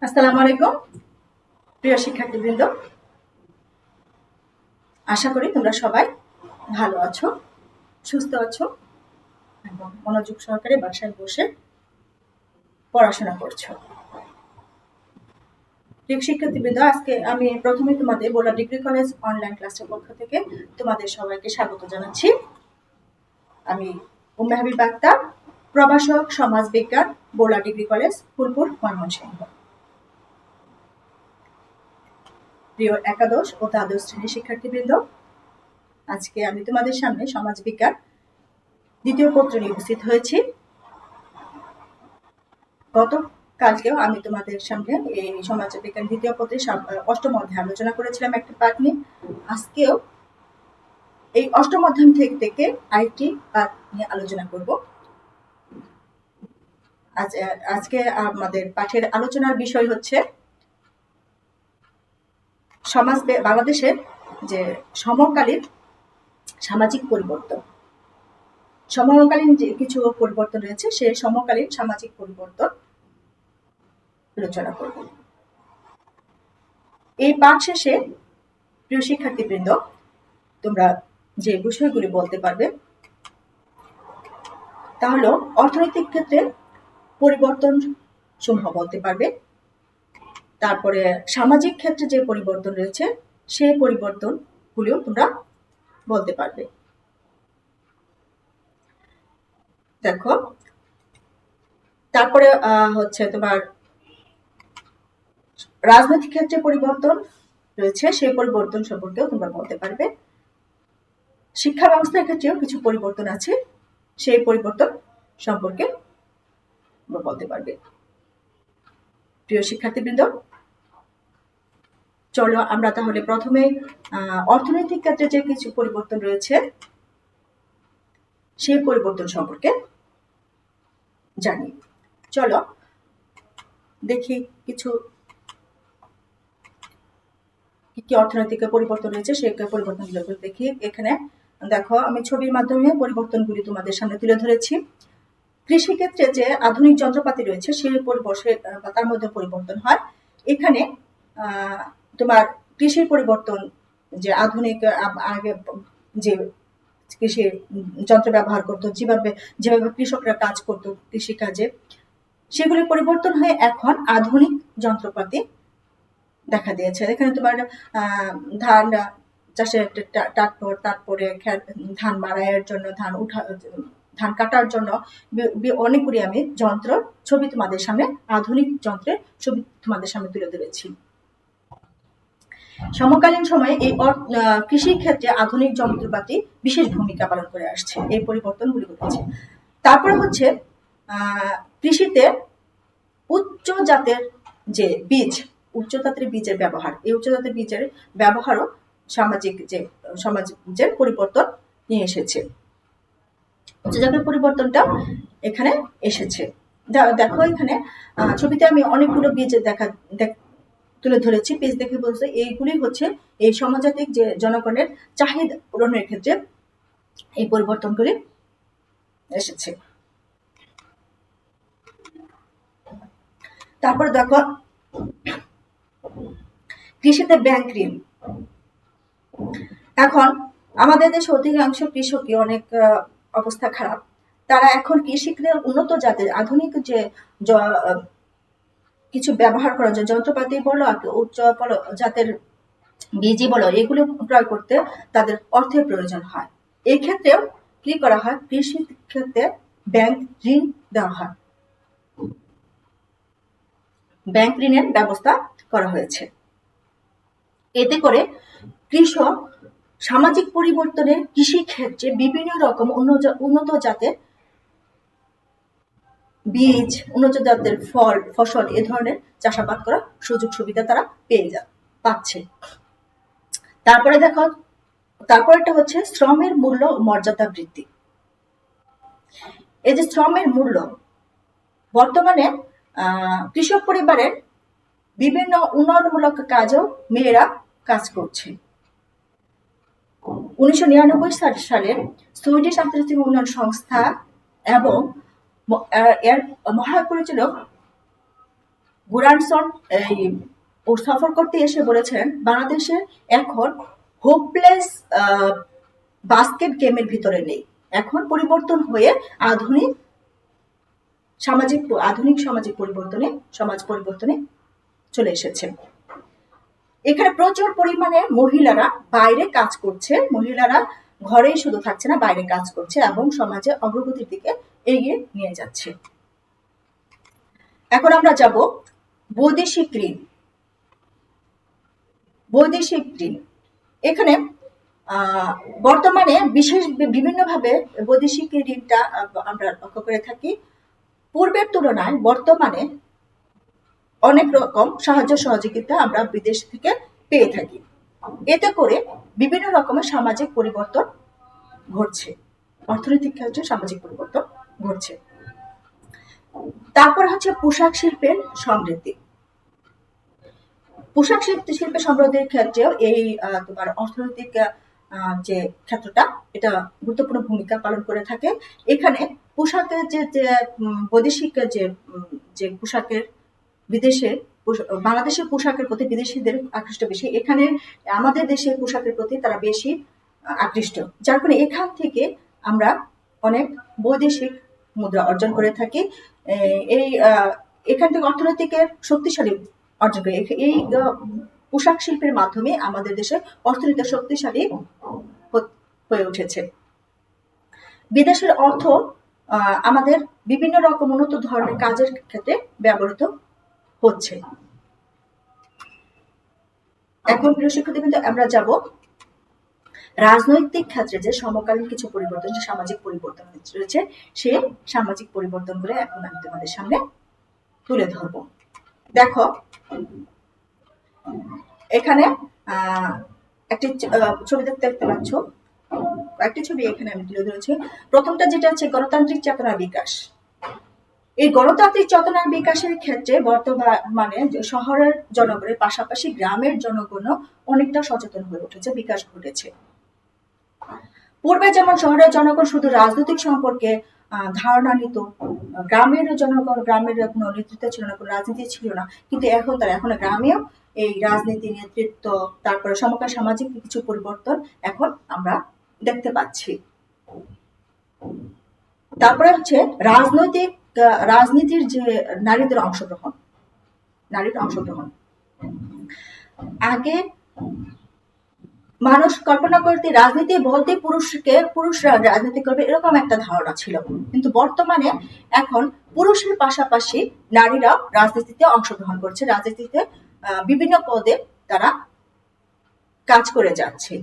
আসসালামু আলাইকুম প্রিয় শিক্ষার্থীবৃন্দ, আশা করি তোমরা সবাই ভালো আছো, সুস্থ আছো এবং মনোযোগ সহকারে বাসায় বসে পড়াশোনা করছো। প্রিয় শিক্ষার্থীবৃন্দ, আজকে আমি প্রথমে তোমাদের বোলা ডিগ্রি কলেজ অনলাইন ক্লাসের পক্ষ থেকে তোমাদের সবাইকে স্বাগত জানাচ্ছি। আমি উম্মে হাবিবা আক্তার, প্রভাষক সমাজ বিজ্ঞান, বোলা ডিগ্রি কলেজ, ফুলপুর, ময়মনসিংহ। প্রিয় একাদশ ও দ্বাদশ শ্রেণীর শিক্ষার্থীবৃন্দ, আজকে আমি তোমাদের সামনে সমাজ বিজ্ঞান দ্বিতীয় পত্র নিয়ে উপস্থিত হয়েছি। গতকালকেও আমি তোমাদের সামনে এই সমাজ বিজ্ঞান দ্বিতীয় পত্রের অষ্টম অধ্যায় আলোচনা করেছিলাম একটা পাঠ নিয়ে। আজকেও এই অষ্টম অধ্যায় থেকে আরেকটি পাঠ নিয়ে আলোচনা করব। আজকে আমাদের পাঠের আলোচনার বিষয় হচ্ছে বাংলাদেশের যে সমকালীন সামাজিক পরিবর্তন। সমকালীন যে কিছু পরিবর্তন রয়েছে, সে সমকালীন সামাজিক পরিবর্তন আলোচনা করব। এই পাঠ শেষে প্রিয় শিক্ষার্থীবৃন্দ, তোমরা যে বিষয়গুলি বলতে পারবে তা হলো অর্থনৈতিক ক্ষেত্রে পরিবর্তন সমূহ বলতে পারবে, তারপরে সামাজিক ক্ষেত্রে যে পরিবর্তন রয়েছে সেই পরিবর্তনগুলিও তোমরা বলতে পারবে। দেখো, তারপরে হচ্ছে তোমার রাজনৈতিক ক্ষেত্রে পরিবর্তন রয়েছে, সেই পরিবর্তন সম্পর্কেও তোমরা বলতে পারবে। শিক্ষা ব্যবস্থার ক্ষেত্রেও কিছু পরিবর্তন আছে, সেই পরিবর্তন সম্পর্কে বলতে পারবে। প্রিয় শিক্ষার্থীবৃন্দ, চলো আমরা তাহলে প্রথমে অর্থনৈতিক ক্ষেত্রে যে কিছু পরিবর্তন রয়েছে সেই পরিবর্তন সম্পর্কে জানি। চলো দেখি কিছু কি অর্থনৈতিক পরিবর্তন রয়েছে সেই পরিবর্তনগুলো দেখি। এখানে দেখো, আমি ছবির মাধ্যমে পরিবর্তনগুলি তোমাদের সামনে তুলে ধরেছি। কৃষিক্ষেত্রে যে আধুনিক যন্ত্রপাতি রয়েছে সেই তার মধ্যে পরিবর্তন হয়। এখানে তোমার কৃষির পরিবর্তন, যে আধুনিক আগে যে কৃষির যন্ত্র ব্যবহার করতো, যেভাবে কৃষকরা কাজ করতো কৃষিকাজে, সেগুলি পরিবর্তন হয়ে এখন আধুনিক যন্ত্রপাতি দেখা দিয়েছে। এখানে তোমার ধান চাষের ট্রাক্টর, তারপরে ধান মাড়াইয়ের জন্য, ধান কাটার জন্য অনেকগুলি আমি যন্ত্র ছবি তোমাদের সামনে, আধুনিক যন্ত্রের ছবি তোমাদের সামনে তুলে ধরেছি। সমকালীন সময়ে এই কৃষি ক্ষেত্রে আধুনিক যন্ত্রপাতি বিশেষ ভূমিকা পালন করে আসছে, এই পরিবর্তনগুলি ঘটেছে। তারপরে হচ্ছে কৃষিতে উচ্চ জাতের যে বীজ, উচ্চ জাতের বীজের ব্যবহার, এই উচ্চ জাতের বীজের ব্যবহারও সমাজের পরিবর্তন নিয়ে এসেছে। উচ্চ জাতের পরিবর্তনটা এখানে এসেছে। দেখো, এখানে ছবিতে আমি অনেকগুলো বীজ তুলে ধরেছি। বীজ দেখে বলছে এইগুলি হচ্ছে এই সমাজাতিক যে জনগণের চাহিদা পূরণের ক্ষেত্রে এই পরিবর্তনগুলি এসেছে। তারপরে দেখো, কৃষিতে ব্যাংক ঋণ। এখন আমাদের দেশে অধিকাংশ কৃষকই অনেক অবস্থা খারাপ। তারা এখন কৃষিতে উন্নত জাতের আধুনিক যে কিছু ব্যবহার করা যায়, যন্ত্রপাতি বলো, উচ্চ জাতের বীজই বলো, এগুলো ক্রয় করতে তাদের অর্থের প্রয়োজন হয়। এই ক্ষেত্রেও কি করা হয়, কৃষি ক্ষেত্রে ব্যাংক ঋণ দেওয়া হয়, ব্যাংক ঋণের ব্যবস্থা করা হয়েছে। এতে করে কৃষক সামাজিক পরিবর্তনের কৃষি ক্ষেত্রে বিভিন্ন রকম উন্নত জাতের বীজ, উন্নত জাতের ফসল, এ ধরনের চাষাবাদ করার সুযোগ সুবিধা তারা পাচ্ছে। তারপরে দেখো, তারপরেটা হচ্ছে শ্রমের মূল্য ও মর্যাদা বৃদ্ধি। এই যে শ্রমের মূল্য, বর্তমানে কৃষক পরিবারের বিভিন্ন উন্নয়নমূলক কাজেও মেয়েরা কাজ করছে। 1999 সালের সুইডিশ আন্তর্জাতিক উন্নয়ন সংস্থা এবং এর মহাপরিচালক গুরানসন এই ও সফর করতে এসে বলেছেন বাংলাদেশে এখন হোপলেস বাস্কেট গেমের ভিতরে নেই, এখন পরিবর্তন হয়ে আধুনিক সামাজিক পরিবর্তনে সমাজ পরিবর্তনে চলে এসেছে। এখানে প্রচুর পরিমাণে মহিলারা বাইরে কাজ করছে, মহিলারা ঘরেই শুধু থাকছে না, বাইরে কাজ করছে এবং সমাজে অগ্রগতির দিকে এগিয়ে নিয়ে যাচ্ছে। এখন আমরা যাব বৈদেশিক ঋণ। বৈদেশিক ঋণ এখানে বর্তমানে বিভিন্নভাবে বৈদেশিক ঋণটা আমরা লক্ষ্য করে থাকি। পূর্বের তুলনায় বর্তমানে অনেক রকম সাহায্য সহযোগিতা আমরা বিদেশ থেকে পেয়ে থাকি। এতে করে বিভিন্ন রকমের সামাজিক পরিবর্তন ঘটছে, অর্থনৈতিক ক্ষেত্রে সামাজিক পরিবর্তন ঘটছে। তারপর হচ্ছে পোশাক শিল্পের সমৃদ্ধি। পোশাক শিল্পের সমৃদ্ধির ক্ষেত্রেও এই তোমার অর্থনৈতিক যে ক্ষেত্রটা এটা গুরুত্বপূর্ণ ভূমিকা পালন করে থাকে। এখানে পোশাকের যে বৈদেশিক যে পোশাকের বিদেশে বাংলাদেশের পোশাকের প্রতি বিদেশিদের আকৃষ্ট বেশি, এখানে আমাদের দেশের পোশাকের প্রতি তারা বেশি আকৃষ্ট, যার ফলে এখান থেকে আমরা অনেক বৈদেশিক মুদ্রা অর্জন করে থাকি। এই এখান থেকে অর্থনৈতিকের শক্তিশালী অর্জন করে এই পোশাক শিল্পের মাধ্যমে আমাদের দেশে অর্থনীতি শক্তিশালী হয়ে উঠেছে। বিদেশের অর্থ আমাদের বিভিন্ন রকম উন্নত ধরনের কাজের ক্ষেত্রে ব্যবহৃত হচ্ছে। এখন প্রিয় শিক্ষার্থীবৃন্দ, আমরা যাব রাজনৈতিক ক্ষেত্রে যে সমকালীন কিছু পরিবর্তন, যে সামাজিক পরিবর্তন রয়েছে, সে সামাজিক পরিবর্তনগুলো এখন আমি তোমাদের সামনে তুলে ধরব। দেখো এখানে একটি ছবি দেখতে পাচ্ছ, একটি ছবি এখানে আমি তুলে ধরেছি। প্রথমটা যেটা হচ্ছে গণতান্ত্রিক চেতনার বিকাশ। এই গণতান্ত্রিক চেতনার বিকাশের ক্ষেত্রে বর্তমানে শহরের জনগণের পাশাপাশি গ্রামের জনগণও অনেকটা সচেতন হয়ে উঠেছে, বিকাশ ঘটেছে। পূর্বে যেমন শহরের জনগণ শুধু রাজনৈতিক সম্পর্কে ধারণা নিত, গ্রামের জনগণ, গ্রামের কোনো নেতৃত্ব ছিল না, কোনো রাজনীতি ছিল না, কিন্তু এখন গ্রামেও এই রাজনীতি, নেতৃত্ব, তারপরে সমকাল সামাজিক কিছু পরিবর্তন এখন আমরা দেখতে পাচ্ছি। তারপরে হচ্ছে রাজনীতির যে নারীর অংশগ্রহণ। আগে মানুষ কল্পনা করতে রাজনীতি বলতে পুরুষরা রাজনীতি করবে এরকম একটা ধারণা ছিল, কিন্তু বর্তমানে এখন পুরুষের পাশাপাশি নারীরা রাজনীতিতে অংশগ্রহণ করছে, রাজনীতিতে বিভিন্ন পদে তারা কাজ করে যাচ্ছে।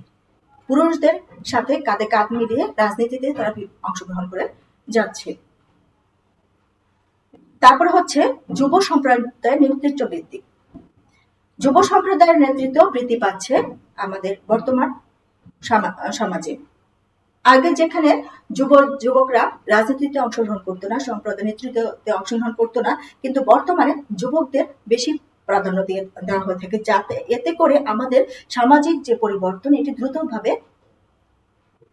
পুরুষদের সাথে কাঁধে কাঁধ মিলিয়ে রাজনীতিতে তারা অংশগ্রহণ করে যাচ্ছে। তারপরে হচ্ছে যুব সম্প্রদায়ের নেতৃত্ব বৃদ্ধি। যুব সম্প্রদায়ের নেতৃত্ব বৃদ্ধি পাচ্ছে আমাদের বর্তমান সমাজে। আগে যেখানে যুবকরা রাজনীতিতে অংশগ্রহণ করতো না, সম্প্রদায় নেতৃত্বে অংশগ্রহণ করতো না, কিন্তু বর্তমানে যুবকদের বেশি প্রাধান্য দেওয়া হয়ে থাকে, যাতে এতে করে আমাদের সামাজিক যে পরিবর্তন এটি দ্রুতভাবে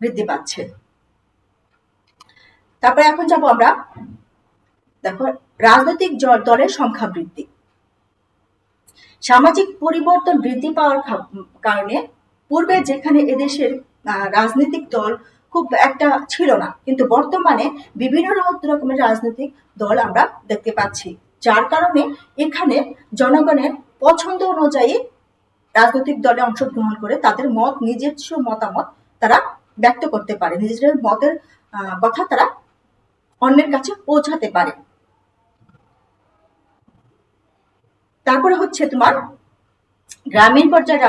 বৃদ্ধি পাচ্ছে। তারপরে এখন যাব আমরা, দেখো রাজনৈতিক দলের সংখ্যা বৃদ্ধি। সামাজিক পরিবর্তন বৃদ্ধি পাওয়ার কারণে পূর্বে যেখানে এদেশের রাজনৈতিক দল খুব একটা ছিল না, কিন্তু বর্তমানে বিভিন্ন রকমের রাজনৈতিক দল আমরা দেখতে পাচ্ছি, যার কারণে এখানে জনগণের পছন্দ অনুযায়ী রাজনৈতিক দলে অংশগ্রহণ করে তাদের নিজস্ব মতামত তারা ব্যক্ত করতে পারে, নিজেদের মতের কথা তারা অন্যের কাছে পৌঁছাতে পারে। তারপরে হচ্ছে তোমার গ্রামীণ পর্যায়ে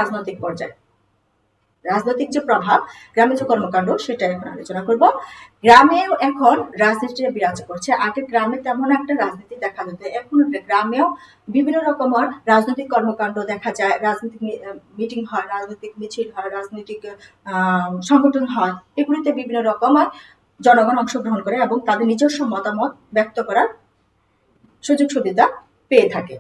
রাজনৈতিক যে প্রভাব, গ্রামে যে কর্মকাণ্ড, সেটা এখন আলোচনা করব। গ্রামেও এখন রাজনীতি বিরাজ করছে। আগে গ্রামে তেমন একটা রাজনীতি দেখা যেত, এখন গ্রামেও বিভিন্ন রকমের রাজনৈতিক কর্মকাণ্ড দেখা যায়, রাজনৈতিক মিটিং হয়, রাজনৈতিক মিছিল হয়, রাজনৈতিক সংগঠন হয়, এগুলিতে বিভিন্ন রকমের জনগণ অংশগ্রহণ করে এবং তাদের নিজস্ব মতামত ব্যক্ত করার সুযোগ সুবিধা পেয়ে থাকে।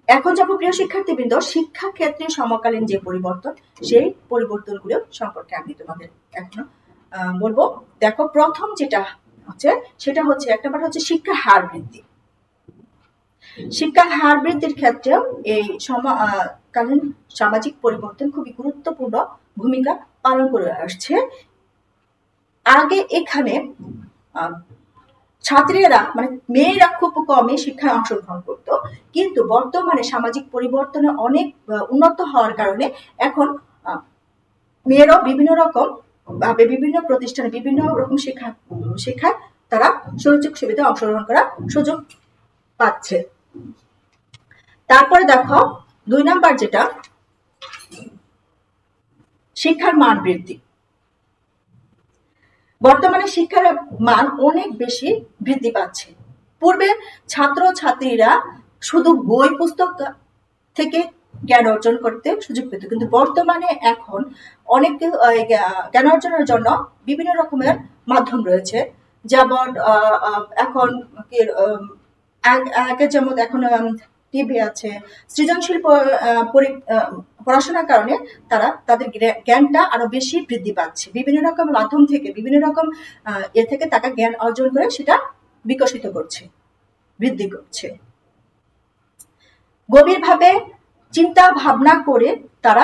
এখন যাব প্রিয় শিক্ষার্থীবৃন্দ শিক্ষা ক্ষেত্রে সমকালীন যে পরিবর্তন, সেই পরিবর্তনগুলো সম্পর্কে আমি তোমাদের এখন বলবো। দেখো প্রথম যেটা হচ্ছে সেটা হচ্ছে একটা হচ্ছে শিক্ষার হার বৃদ্ধি। শিক্ষার হার বৃদ্ধির ক্ষেত্রে এই কালীন সামাজিক পরিবর্তন খুবই গুরুত্বপূর্ণ ভূমিকা পালন করে আসছে। আগে এখানে ছাত্রীরা মানে মেয়েরা খুব কমই শিক্ষায় অংশগ্রহণ করত, কিন্তু বর্তমানে সামাজিক পরিবর্তনে অনেক উন্নত হওয়ার কারণে এখন মেয়েরাও বিভিন্ন রকম ভাবে বিভিন্ন প্রতিষ্ঠানে বিভিন্ন রকম শিক্ষায় তারা সুযোগ সুবিধা অংশগ্রহণ করার সুযোগ পাচ্ছে। তারপরে দেখো 2 নাম্বার যেটা, শিক্ষার মান বৃদ্ধি। বর্তমানে শিক্ষার মান অনেক বেশি বৃদ্ধি পাচ্ছে। পূর্বে ছাত্র ছাত্রীরা শুধু বই পুস্তক থেকে জ্ঞান অর্জন করতে সুযোগ পেত, কিন্তু বর্তমানে এখন অনেক জ্ঞান অর্জনের জন্য বিভিন্ন রকমের মাধ্যম রয়েছে। যেমন এখন আগে যেমন এখন টিভি আছে, সৃজনশীল পড়াশোনার কারণে তারা তাদের জ্ঞানটা আরো বেশি বৃদ্ধি পাচ্ছে। বিভিন্ন রকম মাধ্যম থেকে বিভিন্ন রকম এ থেকে তারা জ্ঞান অর্জন করে সেটা বিকশিত করছে, বৃদ্ধি করছে। গভীরভাবে চিন্তা ভাবনা করে তারা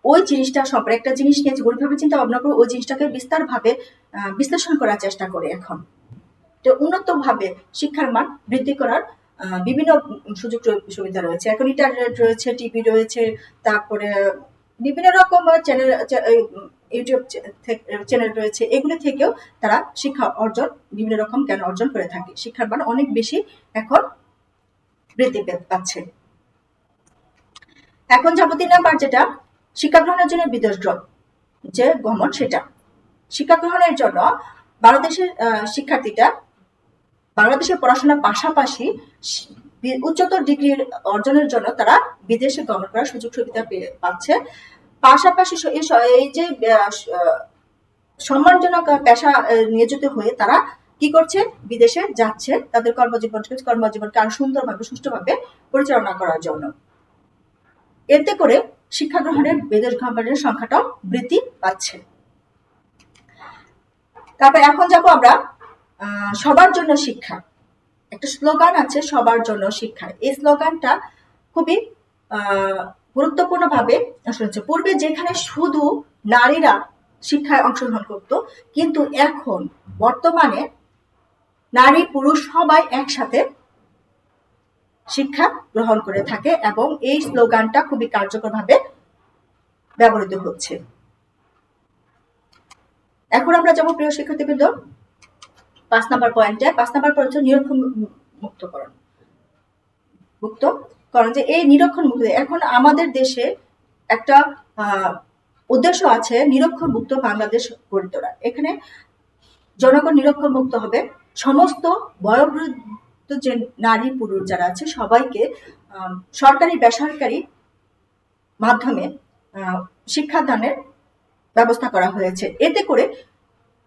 ওই জিনিসটা সম্পর্কে, একটা জিনিস নিয়ে গভীরভাবে চিন্তা ভাবনা করে ওই জিনিসটাকে বিস্তারভাবে বিশ্লেষণ করার চেষ্টা করে। এখন তো উন্নতভাবে শিক্ষার মান বৃদ্ধি করার বিভিন্ন সুযোগ সুবিধা রয়েছে। এখন ইন্টারনেট রয়েছে, টিভি রয়েছে, তারপরে বিভিন্ন রকম চ্যানেল, ইউটিউব চ্যানেল রয়েছে, এগুলি থেকেও তারা শিক্ষা অর্জন, বিভিন্ন রকম জ্ঞান অর্জন করে থাকে। শিক্ষার মান অনেক বেশি এখন বৃদ্ধি পাচ্ছে। এখন যাব 3 নাম্বার যেটা, শিক্ষা গ্রহণের জন্য বিদেশ যে গমন, সেটা শিক্ষা গ্রহণের জন্য বাংলাদেশের শিক্ষার্থীরা বাংলাদেশে পড়াশোনার পাশাপাশি উচ্চতর ডিগ্রি অর্জনের জন্য তারা বিদেশে গমন করার সুযোগ সুবিধা পাচ্ছে। পাশাপাশি এই যে সম্মানজনক পেশা নিয়োজিত হয়ে তারা কি করছে, বিদেশে যাচ্ছে তাদের কর্মজীবনকে আরো সুন্দরভাবে সুষ্ঠুভাবে পরিচালনা করার জন্য। এতে করে শিক্ষা গ্রহণের বিদেশ গমনের সংখ্যাটাও বৃদ্ধি পাচ্ছে। তারপর এখন যাব আমরা সবার জন্য শিক্ষা। একটা স্লোগান আছে, সবার জন্য শিক্ষা। এই স্লোগানটা খুবই গুরুত্বপূর্ণ ভাবে শুনছে। পূর্বে যেখানে শুধু নারীরা শিক্ষায় অংশগ্রহণ করত, কিন্তু এখন বর্তমানে নারী পুরুষ সবাই একসাথে শিক্ষা গ্রহণ করে থাকে এবং এই স্লোগানটা খুবই কার্যকরভাবে ব্যবহৃত হচ্ছে। এখন আমরা যাব প্রিয় শিক্ষার্থীবৃন্দ 5 নাম্বার পয়েন্টে। 5 নাম্বার পয়েন্ট হচ্ছে নিরক্ষণ মুক্তকরণ। যে এই নিরক্ষণ মুক্ত, এখন আমাদের দেশে একটা উদ্দেশ্য আছে নিরক্ষণ মুক্ত বাংলাদেশ গড়ে তোলা। এখানে জনগণ নিরক্ষণ মুক্ত হবে, সমস্ত বয়োবৃদ্ধ যে নারী পুরুষ যারা আছে সবাইকে সরকারি বেসরকারি মাধ্যমে শিক্ষাদানের ব্যবস্থা করা হয়েছে। এতে করে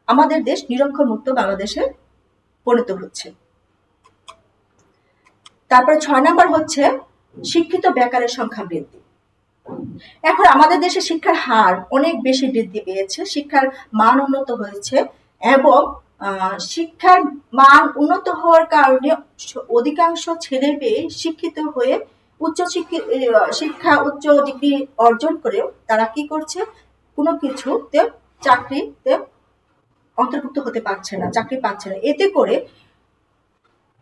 আমাদের দেশ নিরক্ষর মুক্ত বাংলাদেশে পরিণত হচ্ছে। তারপরে 6 নাম্বার হচ্ছে শিক্ষিত বেকারের সংখ্যা বৃদ্ধি। এখন আমাদের দেশে শিক্ষার হার অনেক বেশি বৃদ্ধি পেয়েছে, শিক্ষার মান উন্নত হয়েছে এবং শিক্ষার মান উন্নত হওয়ার কারণে অধিকাংশ ছেলে মেয়ে শিক্ষিত হয়ে উচ্চ ডিগ্রি অর্জন করেও তারা কি করছে, কোনো কিছুতে চাকরিতে অন্তর্ভুক্ত হতে পারছে না, চাকরি পাচ্ছে না। এতে করে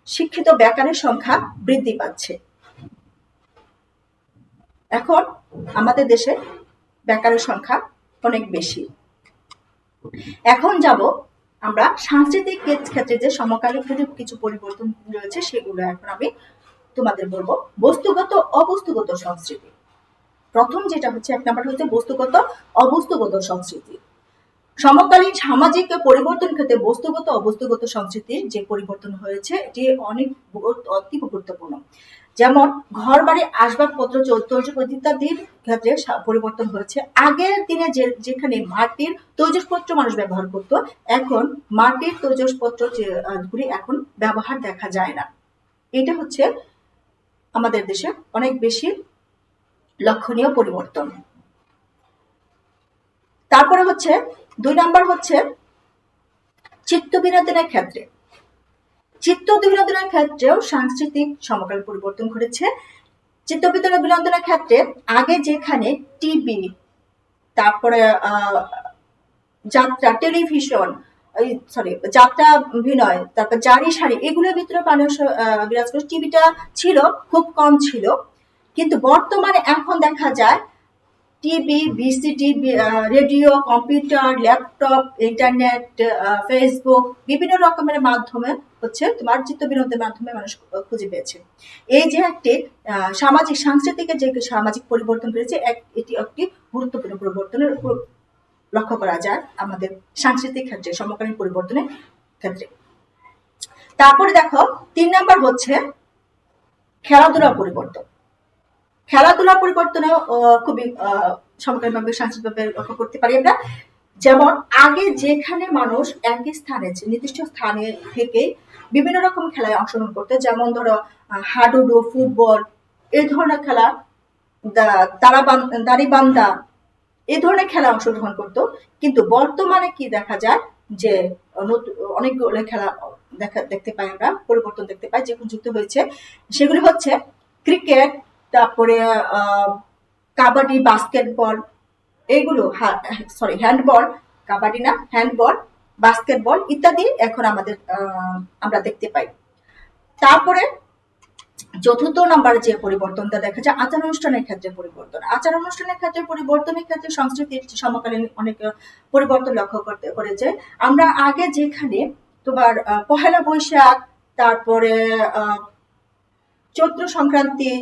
শিক্ষিত বেকারের সংখ্যা বৃদ্ধি পাচ্ছে। এখন আমাদের দেশে বেকারের সংখ্যা অনেক বেশি। এখন যাব আমরা সাংস্কৃতিক ক্ষেত্রে যে সমকালীন কিছু পরিবর্তন রয়েছে সেগুলো এখন আমি তোমাদের বলবো। বস্তুগত অবস্তুগত সংস্কৃতি। প্রথম যেটা হচ্ছে 1 নাম্বার হচ্ছে বস্তুগত অবস্তুগত সংস্কৃতি। সমকালীন সামাজিক পরিবর্তন ক্ষেত্রে বস্তুগত অবস্তুগত সংস্কৃতির যে পরিবর্তন হয়েছে এটি অনেক অতি গুরুত্বপূর্ণ। যেমন ঘর বাড়ি আসবাবপত্র ইত্যাদির ক্ষেত্রে পরিবর্তন হয়েছে। আগের দিনে যেখানে মাটির তৈজসপত্র মানুষ ব্যবহার করত, এখন মাটির তৈজসপত্র যেগুলি এখন ব্যবহার দেখা যায় না। এটা হচ্ছে আমাদের দেশে অনেক বেশি লক্ষণীয় পরিবর্তন। তারপরে হচ্ছে 2 নাম্বার হচ্ছে চিত্ত বিনোদনের ক্ষেত্রে চিত্ত বিনোদনের ক্ষেত্রেও সাংস্কৃতিক সমকালীন পরিবর্তন ঘটেছে। চিত্ত বিনোদনের ক্ষেত্রে আগে যেখানে টিভি, তারপরে যাত্রা, টেলিভিশন, যাত্রা, অভিনয়, তারপর জারি সারি, এগুলোর ভিতরে মানুষ বিরাজ করে, টিভিটা ছিল খুব কম ছিল। কিন্তু বর্তমানে এখন দেখা যায় TV, VCD, radio, computer, laptop, internet, Facebook, বিভিন্ন রকমের মাধ্যমে হচ্ছে তোমার চিত্ত বিনোদনের মাধ্যমে মানুষ খুঁজে পেয়েছে। এই যে একটি সামাজিক সাংস্কৃতিক যে সামাজিক পরিবর্তন হয়েছে, এটি একটি গুরুত্বপূর্ণ পরিবর্তনের লক্ষ্য করা যায় আমাদের সাংস্কৃতিক ক্ষেত্রে সমকালীন পরিবর্তনের ক্ষেত্রে। তারপরে দেখো 3 নাম্বার হচ্ছে খেলাধুলার পরিবর্তন। খেলাধুলার পরিবর্তনে খুবই সমকালীনভাবে সাংস্কৃতিকভাবে লক্ষ্য করতে পারি আমরা। যেমন আগে যেখানে মানুষ একই স্থানে, নির্দিষ্ট স্থানে থেকে বিভিন্ন রকম খেলায় অংশগ্রহণ করতে, যেমন ধরো হাডুডু, ফুটবল, এই ধরনের খেলা, দাড়িবান্ধা, এই ধরনের খেলা অংশগ্রহণ করতো। কিন্তু বর্তমানে কি দেখা যায় যে অনেকগুলো খেলা দেখতে পাই আমরা, পরিবর্তন দেখতে পাই যেগুলো যুক্ত হয়েছে। সেগুলি হচ্ছে ক্রিকেট, তারপরে কাবাডি, বাস্কেটবল, এইগুলো হ্যান্ডবল, কাবাডি না, হ্যান্ডবল, বাস্কেটবল ইত্যাদি এখন আমরা দেখতে পাই। তারপরে 4th নাম্বার যে পরিবর্তনটা দেখা যায় আচার অনুষ্ঠানের ক্ষেত্রে পরিবর্তন। আচার অনুষ্ঠানের ক্ষেত্রে পরিবর্তনের ক্ষেত্রে সংস্কৃতির সমকালীন অনেক পরিবর্তন লক্ষ্য করেছে। আমরা আগে যেখানে তোমার পহেলা বৈশাখ, তারপরে চৈত্র সংক্রান্তি,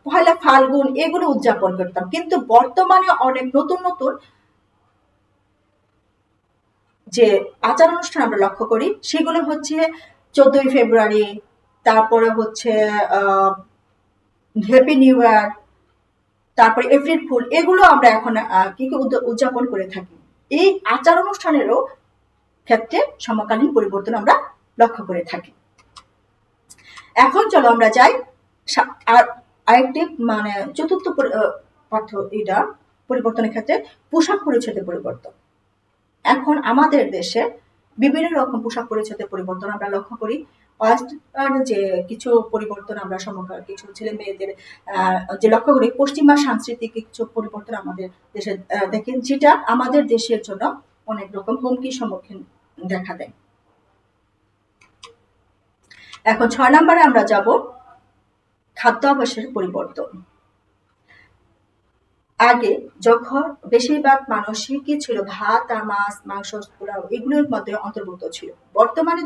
পহেলা ফাল্গুন, এগুলো উদযাপন করতাম। কিন্তু বর্তমানে অনেক নতুন নতুন যে আচার অনুষ্ঠান আমরা লক্ষ্য করি, সেগুলো হচ্ছে 14ই ফেব্রুয়ারি, তারপরে হচ্ছে হ্যাপি নিউ ইয়ার, তারপরে এপ্রিল ফুল, এগুলো আমরা এখন কি উদযাপন করে থাকি। এই আচার অনুষ্ঠানেরও ক্ষেত্রে সমকালীন পরিবর্তন আমরা লক্ষ্য করে থাকি। এখন চলো আমরা যাই আরেকটি মানে 4th পরিবর্তনের ক্ষেত্রে পোশাক পরিচ্ছদের পরিবর্তন। এখন আমাদের দেশে বিভিন্ন রকম পোশাক পরিচ্ছদের পরিবর্তন আমরা লক্ষ্য করি। যে কিছু পরিবর্তন আমরা কিছু ছেলে মেয়েদের যে লক্ষ্য করি, পশ্চিমা সাংস্কৃতিক কিছু পরিবর্তন আমাদের দেশে দেখেন, যেটা আমাদের দেশের জন্য অনেক রকম হুমকির সম্মুখীন দেখা দেয়। এখন 6 নম্বরে আমরা যাব খাদ্যাভ্যাসের পরিবর্তন। আগে যখন বেশিরভাগ মানুষই কি ছিল, ভাত আর মাছ, মাংস, পোলাও, এগুলোর মধ্যে অন্তর্ভুক্ত ছিল। বর্তমানে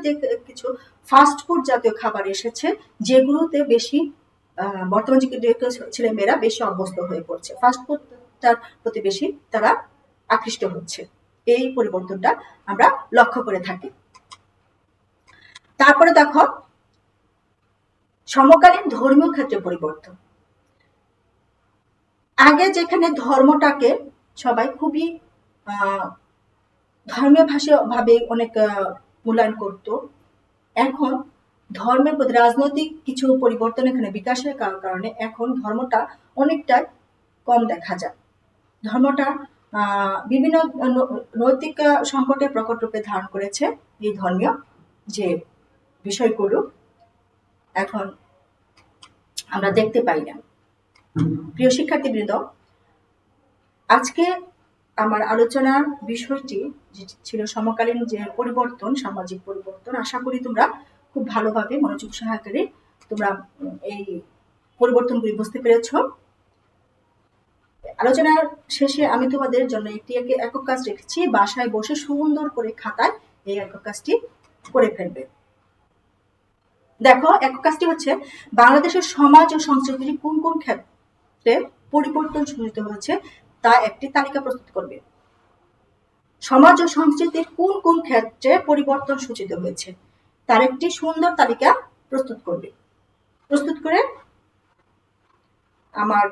কিছু ফাস্ট ফুড জাতীয় খাবার এসেছে, যেগুলোতে বেশি বর্তমানে ছেলে মেয়েরা বেশি অভ্যস্ত হয়ে পড়ছে, ফাস্ট ফুডটার প্রতি বেশি তারা আকৃষ্ট হচ্ছে। এই পরিবর্তনটা আমরা লক্ষ্য করে থাকি। তারপরে দেখো সমকালীন ধর্মীয় ক্ষেত্রে পরিবর্তন। আগে যেখানে ধর্মটাকে সবাই খুবই ধর্মীয় ভাবে অনেক মূল্যায়ন করত, এখন ধর্মের প্রতি রাজনৈতিক কিছু পরিবর্তন এখানে বিকাশের কারণে এখন ধর্মটা অনেকটাই কম দেখা যায়। ধর্মটা বিভিন্ন নৈতিক সংকটের প্রকট রূপে ধারণ করেছে। এই ধর্মীয় যে বিষয়গুলো এখন আমরা দেখতে পাই না। প্রিয় শিক্ষার্থীবৃন্দ, আজকে আমার আলোচনার বিষয়টি ছিল সমকালীন যে পরিবর্তন, সামাজিক পরিবর্তন। আশা করি তোমরা খুব ভালোভাবে মনোযোগ সহকারে তোমরা এই পরিবর্তনগুলি বুঝতে পেরেছ। আলোচনার শেষে আমি তোমাদের জন্য একটি একক কাজ রেখেছি। বাসায় বসে সুন্দর করে খাতায় এই একক কাজটি করে ফেলবে। দেখো, একক কাজটি হচ্ছে বাংলাদেশের সমাজ ও সংস্কৃতির কোন কোন ক্ষেত্রে পরিবর্তন সূচিত হয়েছে তা একটি তালিকা প্রস্তুত করবে। সমাজ ও সংস্কৃতির কোন কোন ক্ষেত্রে পরিবর্তন সূচিত হয়েছে তার একটি সুন্দর তালিকা প্রস্তুত করবে। প্রস্তুত করে আমার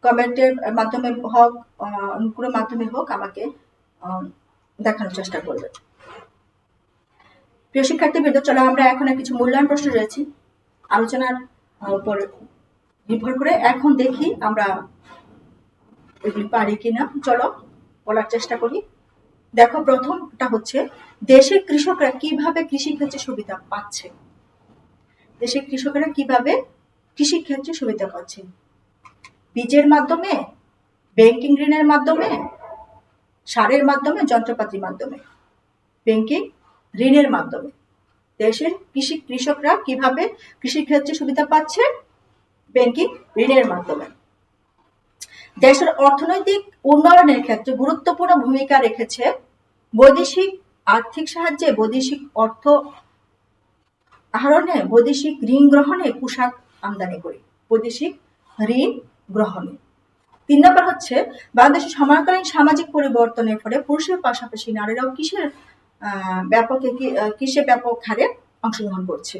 কমেন্টের মাধ্যমে হোক, কোনো মাধ্যমে হোক, আমাকে দেখানোর চেষ্টা করবে। প্রিয় শিক্ষার্থীবৃন্দ, চলো আমরা এখন কিছু মূল্যায়ন প্রশ্ন রয়েছে আলোচনার উপর নির্ভর করে এখন দেখি আমরা এগুলি পারি কিনা। চলো বলার চেষ্টা করি। দেখো, প্রথমটা হচ্ছে দেশের কৃষকরা কিভাবে কৃষিক্ষেত্রে সুবিধা পাচ্ছে। দেশের কৃষকেরা কিভাবে কৃষিক্ষেত্রে সুবিধা পাচ্ছে? বীজের মাধ্যমে, ব্যাংকিং ঋণের মাধ্যমে, সারের মাধ্যমে, যন্ত্রপাতির মাধ্যমে। ব্যাংকিং ঋণের মাধ্যমে দেশের কৃষকরা কিভাবে কৃষিক্ষেত্রে সুবিধা পাচ্ছে? ব্যাংকিং ঋণের মাধ্যমে। দেশের অর্থনৈতিক উন্নয়নের ক্ষেত্রে গুরুত্বপূর্ণ ভূমিকা রেখেছে বৈদেশিক আর্থিক সাহায্যে, বৈদেশিক অর্থ আহরণে, বৈদেশিক ঋণ গ্রহণে, পোশাক আমদানি করে, বৈদেশিক ঋণ গ্রহণে। 3 নম্বর হচ্ছে বাংলাদেশের সময়কালীন সামাজিক পরিবর্তনের ফলে পুরুষের পাশাপাশি নারীরাও কৃষি ব্যাপক হারে অংশগ্রহণ করছে।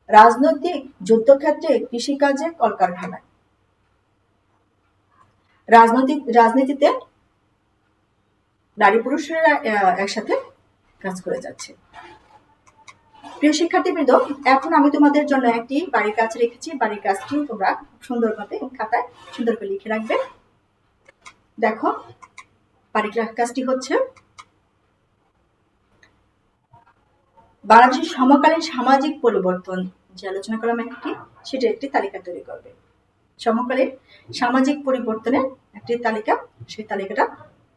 রাজনৈতিক যুদ্ধক্ষেত্রে, কৃষিকাজে, কলকারখানায়। রাজনীতিতে নারী পুরুষেরা একসাথে কাজ করে যাচ্ছে। প্রিয় শিক্ষার্থীবৃন্দ, এখন আমি তোমাদের জন্য একটি বাড়ির কাজ রেখেছি। বাড়ির কাজটি তোমরা সুন্দরভাবে খাতায় সুন্দর করে লিখে রাখবে। দেখো, বাড়ির কাজটি হচ্ছে বাংলাদেশের সমকালীন সামাজিক পরিবর্তন যে আলোচনা করলাম সেটা একটি তালিকা তৈরি করবে। সমকালীন সামাজিক পরিবর্তনের একটি তালিকা, সেই তালিকাটা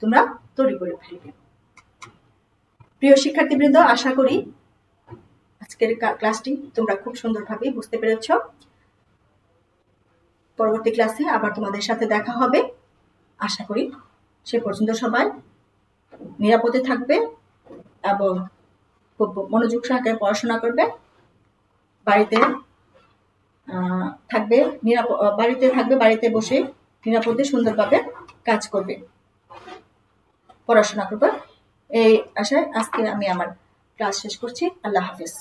তোমরা তৈরি করে ফেলবে। প্রিয় শিক্ষার্থীবৃন্দ, আশা করি আজকের ক্লাসটি তোমরা খুব সুন্দরভাবে বুঝতে পেরেছ। পরবর্তী ক্লাসে আবার তোমাদের সাথে দেখা হবে। আশা করি সে পর্যন্ত সবাই নিরাপদে থাকবে এবং খুব মনোযোগ সহকারে পড়াশোনা করবে। বাড়িতে থাকবে, বাড়িতে বসে নিরাপদে সুন্দরভাবে কাজ করবে, পড়াশোনা করবে। এই আশায় আজকে আমি আমার ক্লাস শেষ করছি। আল্লাহ হাফেজ।